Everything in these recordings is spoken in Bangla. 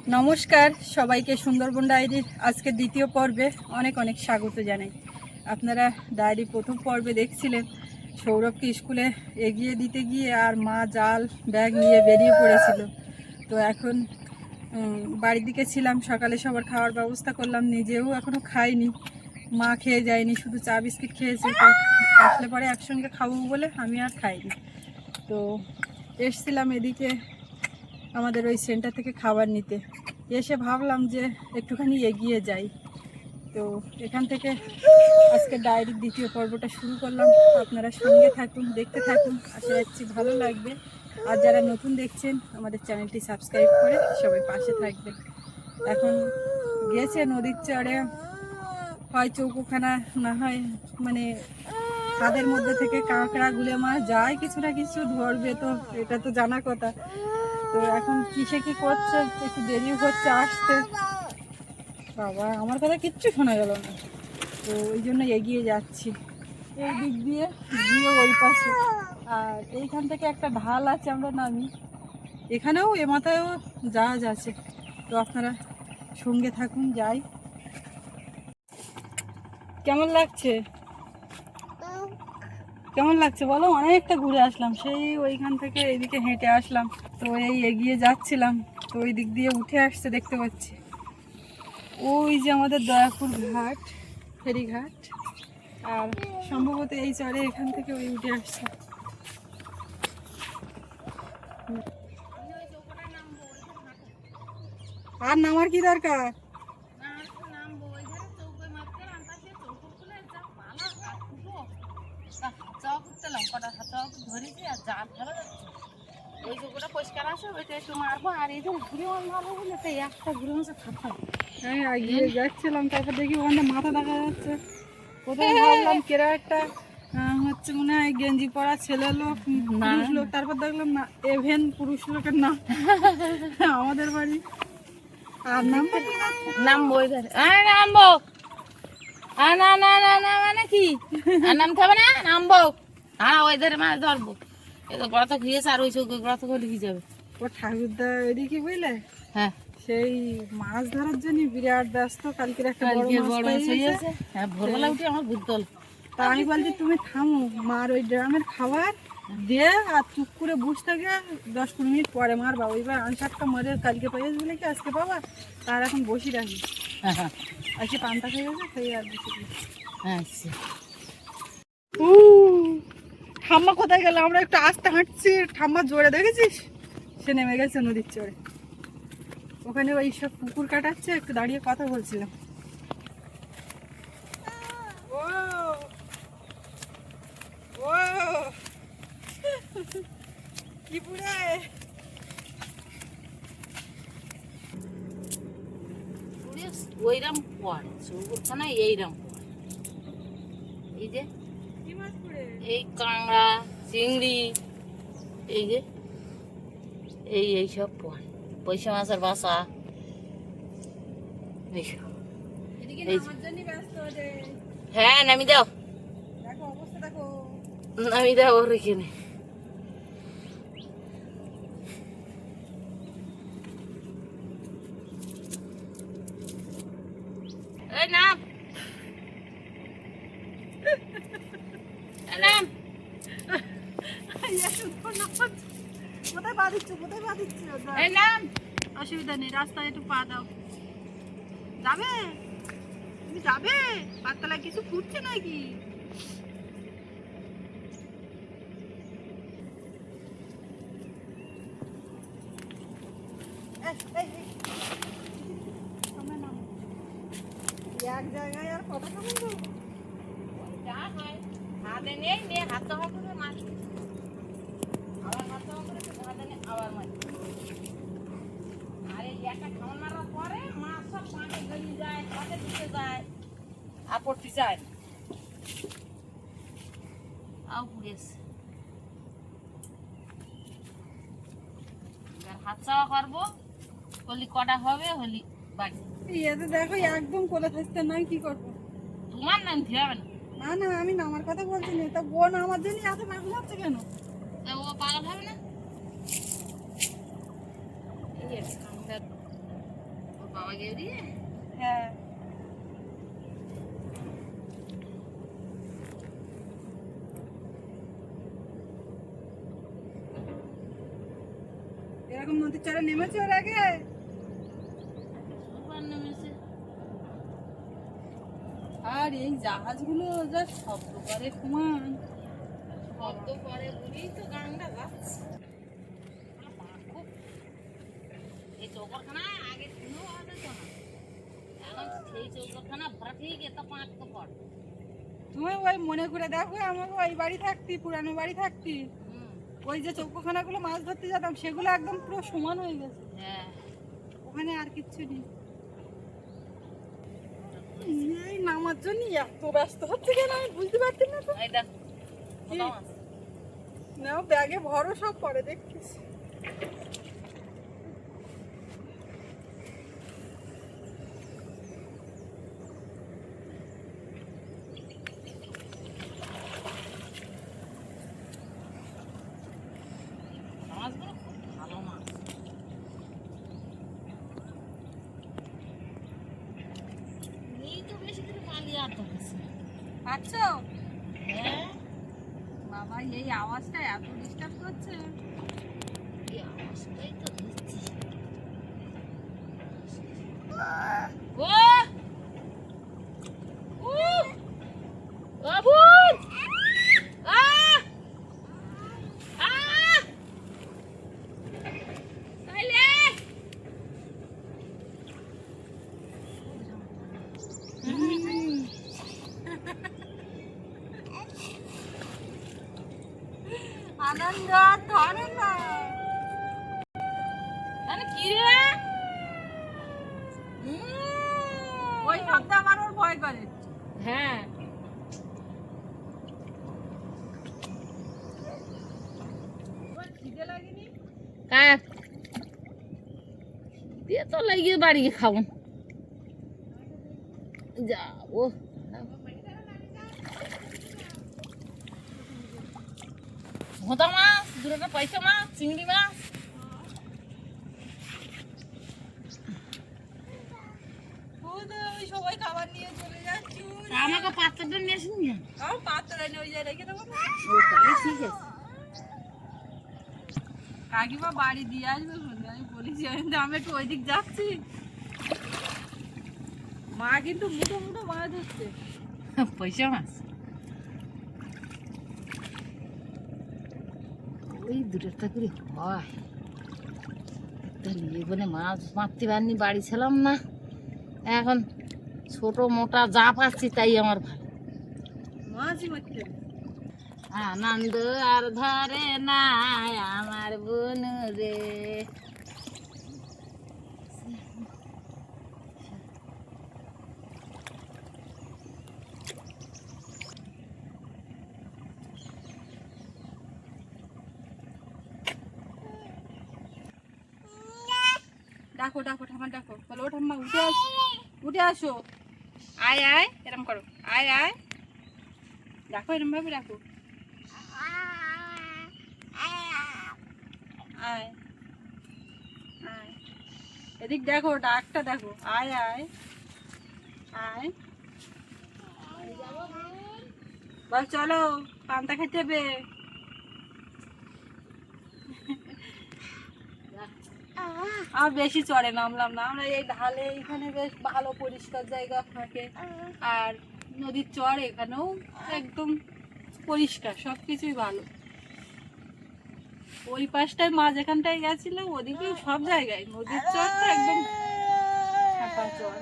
নমস্কার সবাইকে, সুন্দরবন ডায়েরির আজকে দ্বিতীয় পর্বে অনেক অনেক স্বাগত জানাই। আপনারা ডায়েরি প্রথম পর্বে দেখছিলেন সৌরভকে স্কুলে এগিয়ে দিতে গিয়ে আর মা জাল ব্যাগ নিয়ে বেরিয়ে পড়েছিল। তো এখন বাড়ির দিকে ছিলাম, সকালে সবার খাওয়ার ব্যবস্থা করলাম, নিজেও এখনও খাইনি, মা খেয়ে যায়নি, শুধু চা বিস্কিট খেয়েছে। তো আসলে পরে একসঙ্গে খাবো বলে আমি আর খাইনি। তো এসছিলাম এদিকে আমাদের ওই সেন্টার থেকে খাবার নিতে, এসে ভাবলাম যে একটুখানি এগিয়ে যাই। তো এখান থেকে আজকে ডায়েরির দ্বিতীয় পর্বটা শুরু করলাম। আপনারা সঙ্গে থাকুন, দেখতে থাকুন, আশা রাখছি ভালো লাগবে। আর যারা নতুন দেখছেন আমাদের চ্যানেলটি সাবস্ক্রাইব করে সবাই পাশে থাকবেন। এখন গেছে নদীর চরে, হয় চৌকোখানা, না হয় মানে খাদের মধ্যে থেকে কাঁকড়া গুলে মাছ যায়, কিছু না কিছু ধরবে, তো এটা তো জানা কথা। তো এখন কিসে কি করছে, একটু দেরিও হচ্ছে আসতে। বাবা, আমার কথা কিচ্ছু শোনা গেল না, তো ওই জন্য এগিয়ে যাচ্ছি এই দিক দিয়ে গিয়ে ওই পাশে। আর এইখান থেকে একটা ঢাল আছে, আমরা নামি, এখানেও এ মাথায়ও জাহাজ আছে। তো আপনারা সঙ্গে থাকুন, যাই। কেমন লাগছে কেমন লাগছে বলো? অনেকটা ঘুরে আসলাম, সেই ওইখান থেকে এইদিকে হেঁটে আসলাম, তো এই এগিয়ে যাচ্ছিলাম, তো ওই দিক দিয়ে উঠে আসছে দেখতে পাচ্ছি। ওই যে আমাদের দয়াপুর ঘাট, ফেরিঘাট, আর সম্ভবত এই চরে এখান থেকে ওই উঠে আসছে। আর নামার কি দরকার? ওই চৌকোটা পরিষ্কার আছে, ওইটা একটু মারবো, আর এই যে ঘুরে মারবো বলে তাই একটা ঘুরে মাছে খাতা। হ্যাঁ, এগিয়ে যাচ্ছিলাম, তারপর দেখি ওখানে মাথা দেখা যাচ্ছে। প্রথমে ভাবলাম কেরা একটা হচ্ছে মনে হয় গেঞ্জি পরা ছেলে লোক, পুরুষ লোক, তারপর দেখলাম না, এভেন পুরুষ লোকের না, আমাদের বাড়ি। আর নামবো এধারে, নামবো, না না না না মানে কি, আর নামতে হবে না, নামবো। হ্যাঁ, ওই ধারে মাছ ধরবো। এই তো গড়া তো ঘিরেছে, আর ওই চৌকো গড়া তো ঘিরে যাবে। ও ঠাকুরদা এদিকে বুঝলে, হ্যাঁ, সেই মাছ ধরার জন্য বিরাট ব্যস্ত। কালকের একটা বড় মাছ পেয়েছে। হ্যাঁ, ভোরবেলা উঠে আমার ভূতল। তা আমি বলছি তুমি থামো, মার ওই ড্রামের খাবার দিয়ে আর চুপ করে বসে থাকে, 10-15 মিনিট পরে মারবা। ওইবার আনসারটা মরে কালকে পেয়েছে বলে কি আজকে পাবা, তার এখন বসি রাখি। আজকে পান্তা খেয়ে গেছে, খেয়ে আর বসে দিই। আচ্ছা, ঠাম্মা কোথায় গেল? আমরা একটু আস্তে হাঁটছি, ঠাম্মা জোরে দেখেছিস, সে নেমে গেছে নদীর চরে। ওখানে ওই সব পুকুর কাটাচ্ছে, একটু দাঁড়িয়ে কথা বলছিলাম। ও ও কি পুরে ওইরকম পড়ে চৌকোখানা, এইরকম পড়ে। এই যে কি মাছ পুরে? এই কাঁকড়া, চিংড়ি, এই যে এইসব পড়ে, পয়সা মাছের বাসা এইসব। এদিকে এই আমার জন্য ব্যস্ত যে, হ্যাঁ, নামি দাও, দেখো অবস্থা দেখো। নামি দাও ওর এখানে। এই নাম, নাম, কোথায় পা দিচ্ছ, কোথায় পা দিচ্ছ? এই নাম। অসুবিধা নেই, রাস্তায় একটু পা দাও। যাবে? তুমি যাবে? পাতলা কিছু ফুটছে নাকি? এক জায়গায় আর কথা খাবেন তো? যা হয় হাতে নেই, নিয়ে হাত জমা করে মাছ, আবার হাত জমা করে হাতে নেই, আবার মাছ। আর এই একটা খাওয়ান মারার পরে মাছ সব পানি গলিয়ে যায়, হাতে ঢুকে যায়, আপত্তি যায় না। আও পুড়েছে, হাত চাওয়া করবো, হলি কটা হবে, হলি বাড়ি। এতে দেখো একদম কোলে থাকতে নাই, কি করবো? তোমার নামতে হবে না। না না, আমি নামার কথা বলছি না, তা বোন আমার জন্য এত মাছ লাগছে কেন? তা ও পাগল হবে না? এই বাবা গেউরি হ্যাঁ এরকম নদীর চরে নেমেছে ওর আগে? আর এই জাহাজগুলো যা শব্দ করে কুমান, শব্দ করে বলেই তো গানটা যাচ্ছে। এই চৌকারখানা আগে কোনো আওয়াজ হতো না, এখন সেই চৌকারখানা ভরা ঠিক এত পাঁচ তো পড়ে। তুমি ওই মনে করে দেখো আমাকে ওই বাড়ি থাকতি, পুরানো বাড়ি থাকতি, ওই যে চৌকোখানাগুলো মাছ ধরতে যেতাম সেগুলো একদম পুরো সমান হয়ে গেছে। হ্যাঁ ওখানে আর কিচ্ছু নেই। এই নামার জন্য এত ব্যস্ত হচ্ছে কেন আমি বুঝতে পারছি না তো। এই দেখ মোটা মাছ। নাও ব্যাগে ভরো সব পরে দেখছিস। মাছগুলো খুব ভালো মাছ। এই তো বেশি করে পালিয়ে আর তো বেশি। আচ্ছা হ্যাঁ বাবা এই আওয়াজটা এত ডিস্টার্ব করছে। এই আওয়াজটাই তো দিচ্ছি। ও ও বাবুল আ আ তাইলে আনন্দ ধরে না। আরে কি রে ওই শব্দ আমার ওর ভয় করে। হ্যাঁ খিদে লাগেনি? কার দিয়ে তো লাগিয়ে বাড়ি গিয়ে খাবো যাবো। ভোঁতা মাছ, দুটো পয়সা মাছ, চিংড়ি মাছ। ওই সবাই খাবার নিয়ে চলে যাচ্ছি। আমাকে পাত্রটা নিয়ে আসুন না। আমার পাত্রটা নিয়ে ওই জায়গায় রেখে দেবো না? ও তাহলে ঠিক আছে। কাকিমা বাড়ি দিয়ে আসবে শুনতে, আমি বলেছি আমি একটু ওই দিক যাচ্ছি। মা কিন্তু মুঠো মুঠো মাছ ধরছে। পয়সা মাছ ওই দুটো করে হয় তাহলে এখানে মাছ মারতে পারিনি, বাড়ি ছিলাম না। এখন ছোট মোটা যা পাচ্ছি তাই আমার ভালো। মাছই মারতে হবে। আনন্দ আর ধরে না আমার বোন রে। ডাকো ডাকো ঠাম্মা ডাকো, বলো ও ঠাম্মা উঠে আসো, উঠে আসো, আয় আয় এরম করো, আয় আয় ডাকো, এরম ভাবে ডাকো, আয় আয় এদিক দেখো, ডাকটা দেখো, আয় আয় আয়। বল চলো পান্তা খেতে হবে। আর বেশি চড়ে নামলাম না আমরা, এই ঢালে এখানে বেশ ভালো পরিষ্কার জায়গা থাকে, আর নদীর চর এখানেও একদম পরিষ্কার, সবকিছুই ভালো। ওই পাশটায় মা যেখানটায় গেছিল ওদিকে সব জায়গায় নদীর চরটা একদম ফাঁকা চর।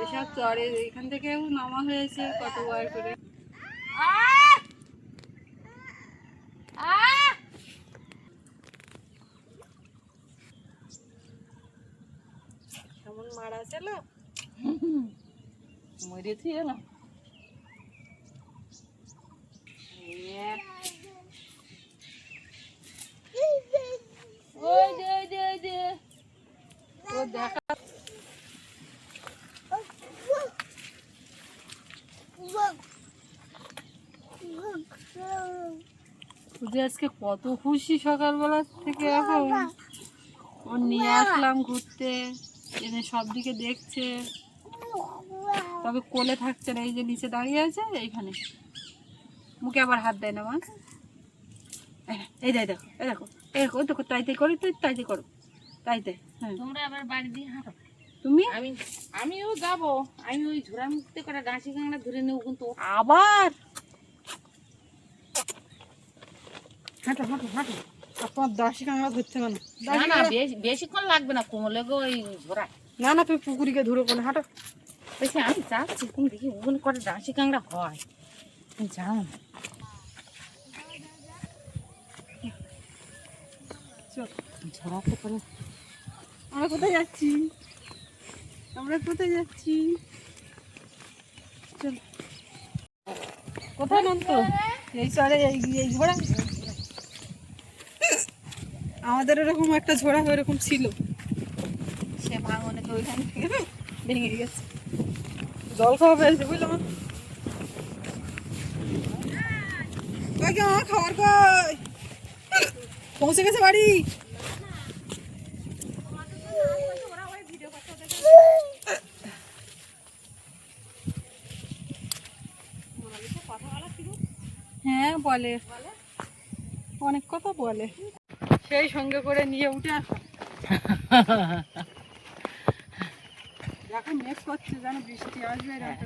এসব চরে এখান থেকেও নামা হয়েছে কতবার করে। কেমন মারা ছিল, মরে থুয়ে এলাম। ওই যে ওই যে ওই যে ও দেখা তুই আজকে কত খুশি সকালবেলা থেকে, এখন ও নিয়ে আসলাম ঘুরতে, এনে সব দিকে দেখছে, তবে কোলে থাকছে না। এই যে নিচে দাঁড়িয়ে আছে এইখানে, মুখে আবার হাত দেয় না মা। এই দেয়, দেখো এই দেখো, এই দেখো, ওই দেখো, তাইতে করো, তাইতে করো, তাইতে। হ্যাঁ, তোমরা আবার বাড়ি দিয়ে হাঁটো। তুমি আমিও যাবো। আমি ওই ঝোড়া মুক্তি করে ডাঁশি কাঁকড়া ধরে নেবো, কিন্তু আবার হাঁটো হাঁটো হাঁটো। তোমার 10 কাঁকড়া ধরতে হবে না। না না, বেশিক্ষণ লাগবে না, কোমলে গো ওই ঝোড়া। না না, তুমি পুকুরিকে ধরে কোনে হাঁটো। বেশি আমি যাচ্ছি, তুমি দেখি ওগুলো করে ডাঁশি কাঁকড়া হয়, তুমি যাও না। চল, ঝোড়াতে করে আমরা কোথায় যাচ্ছি? আমরা কোথায় যাচ্ছি? চল, কোথায় নাম তো? এই চরে, এই ঘোড়া। আমাদের এরকম একটা ঝোড়া এরকম ছিল, সে ভাঙনে তো ওইখান থেকে ভেঙে গেছে। জল খাওয়া পেয়েছে বুঝলাম। আমার খাবার কই? পৌঁছে গেছে বাড়ি। হ্যাঁ বলে, অনেক কথা বলে, সেই সঙ্গে করে নিয়ে উঠে আসা। দেখো মেঘ করছে, যেন বৃষ্টি আসবে। দেখো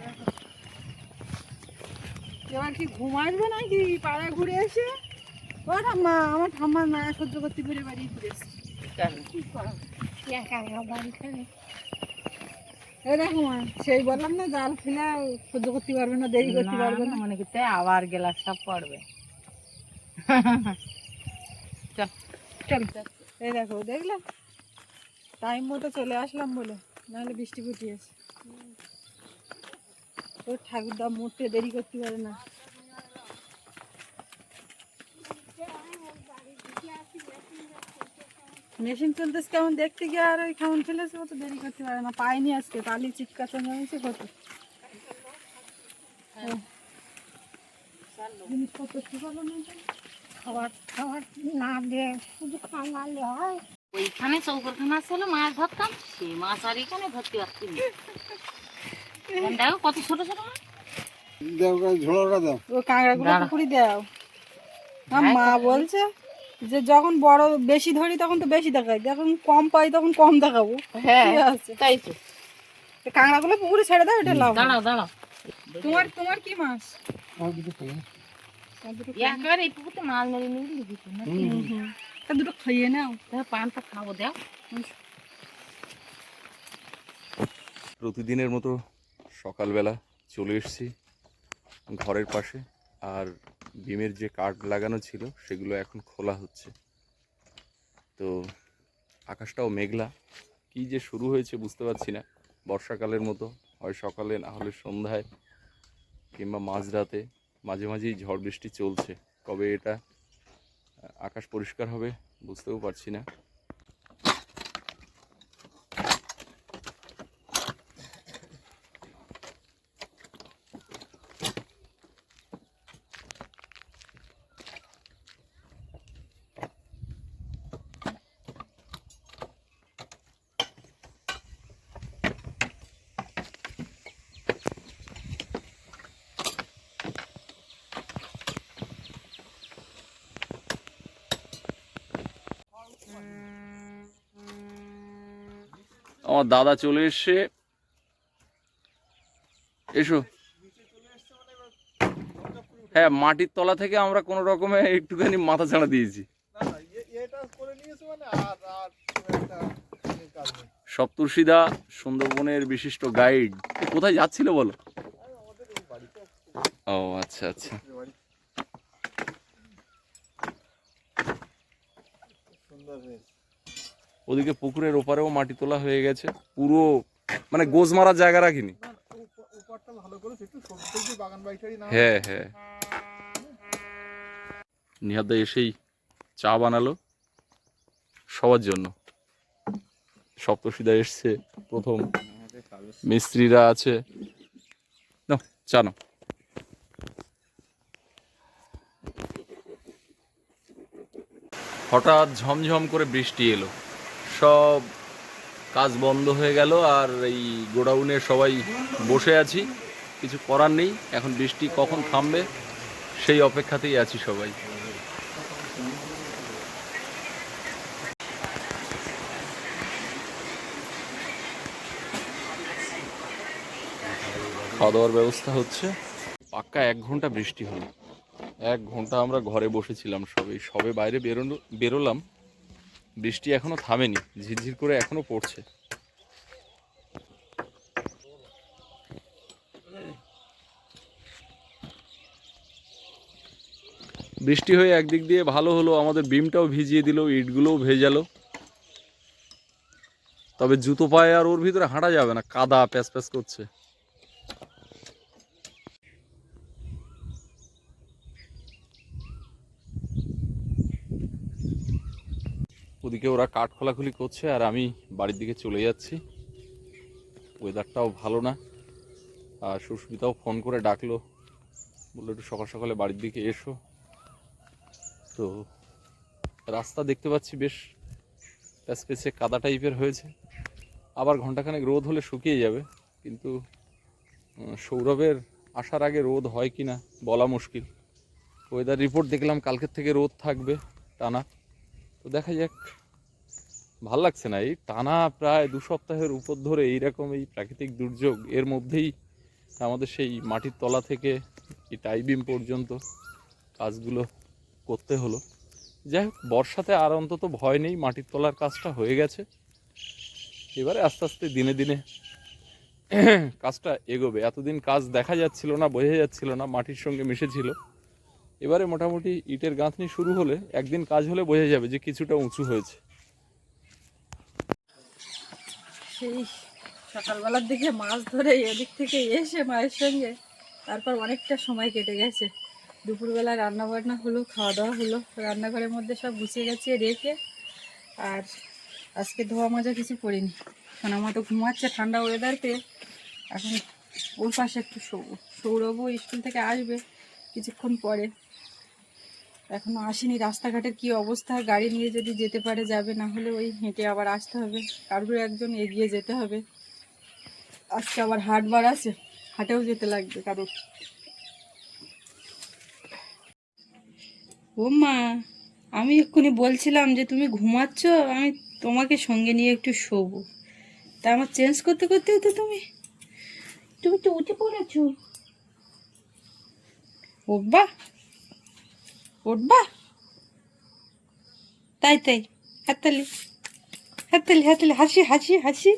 এবার কি ঘুম আসবে নাকি পাড়া ঘুরে এসে? ও ঠাম্মা, আমার ঠাম্মা না সহ্য করতে পেরে বাড়ি ঘুরে এসছে। এই দেখো মা, সেই বললাম না, জাল ফেলে সহ্য করতে পারবে না, দেরি করতে পারবে না। মনে করতে আবার গেলাস সব পড়বে। চল চল, এই দেখো, দেখলাম টাইম মতো চলে আসলাম বলে, নাহলে বৃষ্টি ফুটিয়েছে। তোর ঠাকুরদা মরতে দেরি করতে পারে না। মেশিন চলতেছে কেমন দেখতে গিয়ে, আর ওই কেমন ফেলেছে, অত দেরি করতে পারে না। পাইনি আজকে, তালি চিৎকার জমেছে কত। জিনিসপত্র ঠিক হলো না, খাবার খাবার না দিয়ে শুধু খাওয়ালে হয়। ওইখানে চৌকরখানা ছিল, মাছ ধরতাম, সেই মাছ আর এখানে ধরতে পারছি না। দেখো কত ছোট ছোট মাছ। ও কাঁকড়াগুলো পুকুরি দাও। মা বলছে যে যখন বড় বেশি ধরি তখন তো বেশি দেখাই, যখন কম পাই তখন কম দেখাবো। হ্যাঁ তাই তো, কাঁকড়াগুলো পুকুরে ছেড়ে দাও, এটা লাভ। দাঁড়াও দাঁড়াও, তোমার তোমার কি মাছ? একেবারে এই পুকুরতে মাছ মেরে নিয়ে দিবি না, দুটো খাইয়ে নাও। পানটা খাবো, দেও। প্রতিদিনের মতো সকালবেলা চলে এসেছি ঘরের পাশে, আর বিমের যে কাঠ লাগানো ছিল সেগুলো এখন খোলা হচ্ছে। তো আকাশটাও মেঘলা, কি যে শুরু হয়েছে বুঝতে পারছি না। বর্ষাকালের মতো হয় সকালে, না হলে সন্ধ্যায়, কিংবা মাঝরাতে মাঝে মাঝেই ঝড় বৃষ্টি চলছে। কবে এটা আকাশ পরিষ্কার হবে বুঝতেও পারছি না। আমার দাদা চলে এসছে, এসো। হ্যাঁ, মাটির তলা থেকে আমরা কোনো রকমে একটুখানি মাথা ছাড়া দিয়েছি। সপ্তর্ষিদা সুন্দরবনের বিশিষ্ট গাইড কোথায় যাচ্ছিল বলো? ও আচ্ছা আচ্ছা, ওদিকে পুকুরের ওপারেও মাটি তোলা হয়ে গেছে, পুরো মানে গোজ মারার জায়গা রাখিনি। হ্যাঁ হ্যাঁ, নিহাদা এসেই চা বানালো সবার জন্য। সপ্তর্ষিদা এসছে প্রথম, মিস্ত্রিরা আছে, নাও চা নাও। হঠাৎ ঝমঝম করে বৃষ্টি এলো, সব কাজ বন্ধ হয়ে গেল আর এই গোডাউনে সবাই বসে আছি, কিছু করার নেই। এখন বৃষ্টি কখন থামবে সেই অপেক্ষাতেই আছি সবাই। খাওয়া দাওয়ার ব্যবস্থা হচ্ছে। পাক্কা 1 ঘন্টা বৃষ্টি হলো, 1 ঘন্টা আমরা ঘরে বসেছিলাম, সবে বাইরে বেরোলাম, বৃষ্টি এখনো থামেনি, ঝিরঝির করে এখনো পড়ছে। বৃষ্টি হয়ে একদিক দিয়ে ভালো হলো, আমাদের বিমটাও ভিজিয়ে দিল, ইটগুলোও ভেজালো। তবে জুতো পায়ে আর ওর ভিতরে হাঁটা যাবে না, কাদা প্যাচ প্যাচ করছে। ওদিকে ওরা কাঠ খোলাখুলি করছে আর আমি বাড়ির দিকে চলে যাচ্ছি। ওয়েদারটাও ভালো না, আর সুস্মিতাও ফোন করে ডাকলো, বললো একটু সকাল সকালে বাড়ির দিকে এসো। তো রাস্তা দেখতে পাচ্ছি বেশ প্যাচপ্যাচে কাদা টাইপের হয়েছে, আবার ঘন্টাখানেক রোদ হলে শুকিয়ে যাবে, কিন্তু সৌরভের আসার আগে রোদ হয় কি না বলা মুশকিল। ওয়েদার রিপোর্ট দেখলাম কালকের থেকে রোদ থাকবে টানা, তো দেখা যাক। ভাল লাগছে না এই টানা প্রায় 2 সপ্তাহের উপর ধরে এইরকম এই প্রাকৃতিক দুর্যোগ, এর মধ্যেই আমাদের সেই মাটির তলা থেকে এই টাইবিম পর্যন্ত কাজগুলো করতে হলো। যাই হোক, বর্ষাতে আর অন্তত ভয় নেই, মাটির তলার কাজটা হয়ে গেছে। এবারে আস্তে আস্তে দিনে দিনে কাজটা এগোবে। এতদিন কাজ দেখা যাচ্ছিল না, বোঝা যাচ্ছিল না, মাটির সঙ্গে মিশেছিল। এবারে মোটামুটি ইটের গাঁথনি শুরু হলে, একদিন কাজ হলে বোঝা যাবে যে কিছুটা উঁচু হয়েছে। সেই সকালবেলার দিকে মাছ ধরে এদিক থেকে এসে মায়ের সঙ্গে তারপর অনেকটা সময় কেটে গেছে। দুপুরবেলা রান্না বান্না হলো, খাওয়া দাওয়া হলো, রান্নাঘরের মধ্যে সব গুছিয়ে গাছিয়ে রেখে, আর আজকে ধোয়া মাজা কিছু করিনি। সোনামা তো ঘুমাচ্ছে ঠান্ডা ওয়েদার পেয়ে। এখন ওর পাশে একটু সৌরভও স্কুল থেকে আসবে কিছুক্ষণ পরে, এখনো আসেনি। রাস্তাঘাটের কি অবস্থা, গাড়ি নিয়ে যদি যেতে পারে যাবে, না হলে ওই হেঁটে আবার আসতে হবে, কারোর একজন এগিয়ে যেতে হবে। আজকে আবার হাটবার আছে, হাটেও যেতে লাগবে কারোর। ও মা, আমি এক্ষুনি বলছিলাম যে তুমি ঘুমাচ্ছ, আমি তোমাকে সঙ্গে নিয়ে একটু শোবো, তা আমার চেঞ্জ করতে করতে তো তুমি তো উঠে পড়েছ। উঠবা উঠবা, তাই তাই, হাততালি হাততালি হাততালি, হাসি হাসি হাসি।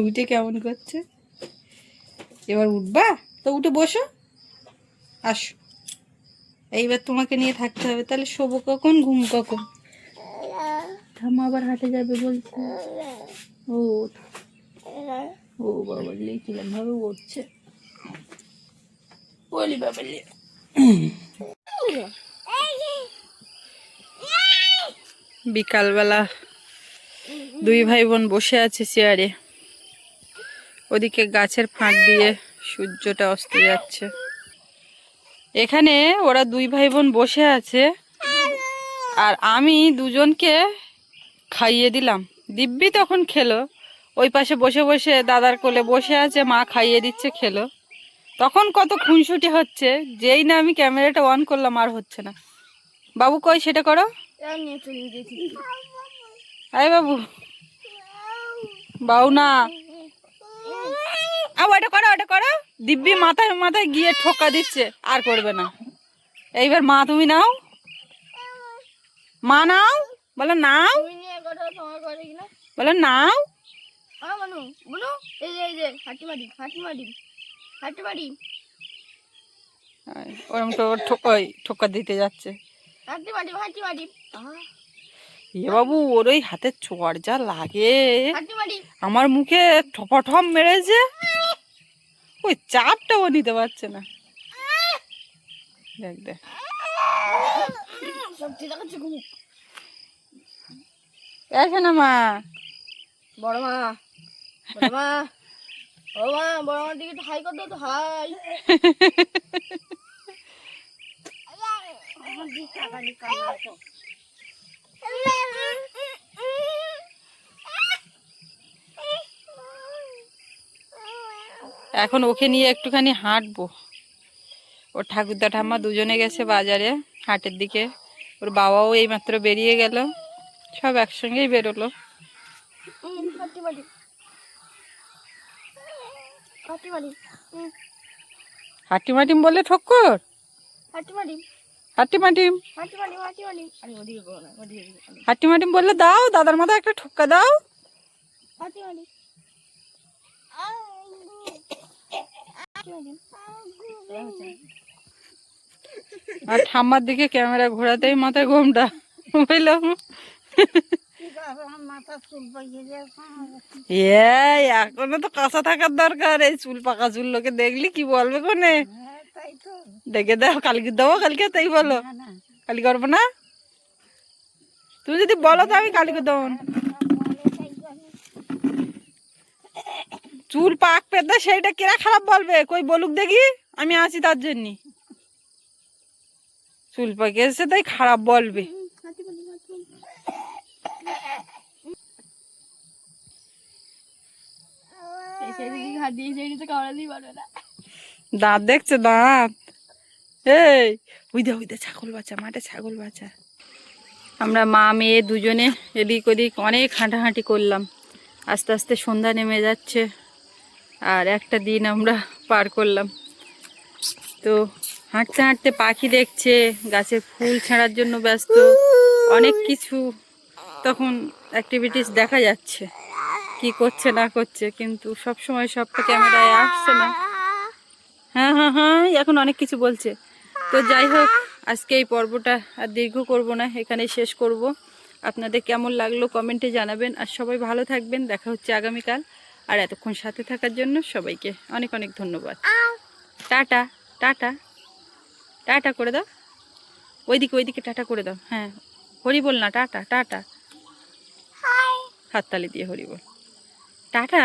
উঠে কেমন করছে, এবার উঠবা তো, উঠে বসো, আসো। এইবার তোমাকে নিয়ে থাকতে হবে, তাহলে শোবো কখন, ঘুম কখন? ঠাম্মা আবার হাটে যাবে বলছে। ও ও বাবা, লিখিলাম ভাবে উঠছে, বলি বাবা। বিকালবেলা 2 ভাই বোন বসে আছে চেয়ারে, ওদিকে গাছের ফাঁক দিয়ে সূর্যটা অস্ত যাচ্ছে। এখানে ওরা 2 ভাই বোন বসে আছে, আর আমি দুজনকে খাইয়ে দিলাম। দিব্যি তখন খেলো, ওই পাশে বসে বসে দাদার কোলে বসে আছে, মা খাইয়ে দিচ্ছে, খেলো। তখন কত খুনসুটি হচ্ছে, যেই না আমি ক্যামেরাটা অন করলাম আর হচ্ছে না। বাবু কই, সেটা করো। আরে বাবু, বাবু না, ওটা করো, ওটা করো। দিব্যি মাথায় মাথায় গিয়ে ঠোকা দিচ্ছে, আর করবে না। এইবার মা তুমি নাও, মা নাও, বলো নাও, বলো নাও। ওরম তো ঠোকা দিতে যাচ্ছে। এ বাবু, ওর ওই হাতের ছোঁয়ার যা লাগে, আমার মুখে ঠপাঠপ মেরেছে, ওই চাপটাও নিতে পারছে না। দেখ দেখ, এসে না মা, বড় মা, বড় মা, ও মা, বড় মার দিকে হাই কর দাও তো, হাই। এখন ওকে নিয়ে একটুখানি হাঁটবো। ওর ঠাকুরদা ঠাম্মা দুজনে গেছে বাজারে হাটের দিকে, ওর বাবাও এইমাত্র বেরিয়ে গেল, সব একসঙ্গেই বেরোলো। হাটিমাটিম বলে ঠক্কর, হাটিমাটিম হাটিমাটিম বললে দাও, দাদার মাথায় একটা ঠক্কা দাও। আর ঠাম্মার দিকে ক্যামেরা ঘোরাতেই মাথায় ঘোমটা বুঝল। এখনো তো কাঁচা থাকার দরকার, এই চুল পাকা চুল লোকে দেখলি কি বলবে কোনে, দেখে দাও কালকে দেবো, কালকে তাই বলো, কালি করবো না। তুমি যদি বলো তো আমি কালকে দেবো। চুল পাক পেতে সেইটা কেরা খারাপ বলবে, কই বলুক দেখি, আমি আছি তার জন্য। চুল পাকে এসে তাই খারাপ বলবে। দাঁত দেখছে দাঁত, এই ওই দে ছাগল বাচ্চা, মাঠে ছাগল বাচ্চা। আমরা মা মেয়ে দুজনে এদিক ওদিক অনেক হাঁটাহাঁটি করলাম, আস্তে আস্তে সন্ধ্যা নেমে যাচ্ছে আর একটা দিন আমরা পার করলাম। তো হাঁটতে হাঁটতে পাখি দেখছে, গাছে ফুল ছেঁড়ার জন্য ব্যস্ত, অনেক কিছু তখন অ্যাক্টিভিটিস দেখা যাচ্ছে, কি করছে না করছে, কিন্তু সব সময় সবটা ক্যামেরায় আসছে না। হ্যাঁ হ্যাঁ হ্যাঁ এখন অনেক কিছু বলছে। তো যাই হোক, আজকে এই পর্বটা আর দীর্ঘ করব না, এখানেই শেষ করব। আপনাদের কেমন লাগলো কমেন্টে জানাবেন, আর সবাই ভালো থাকবেন, দেখা হচ্ছে আগামীকাল। আর এতক্ষণ সাথে থাকার জন্য সবাইকে অনেক অনেক ধন্যবাদ। টাটা টাটা টাটা করে দাও, ওইদিকে টাটা করে দাও। হ্যাঁ হরি বল না, টাটা টাটা, হাততালি দিয়ে হরি বল, টাটা।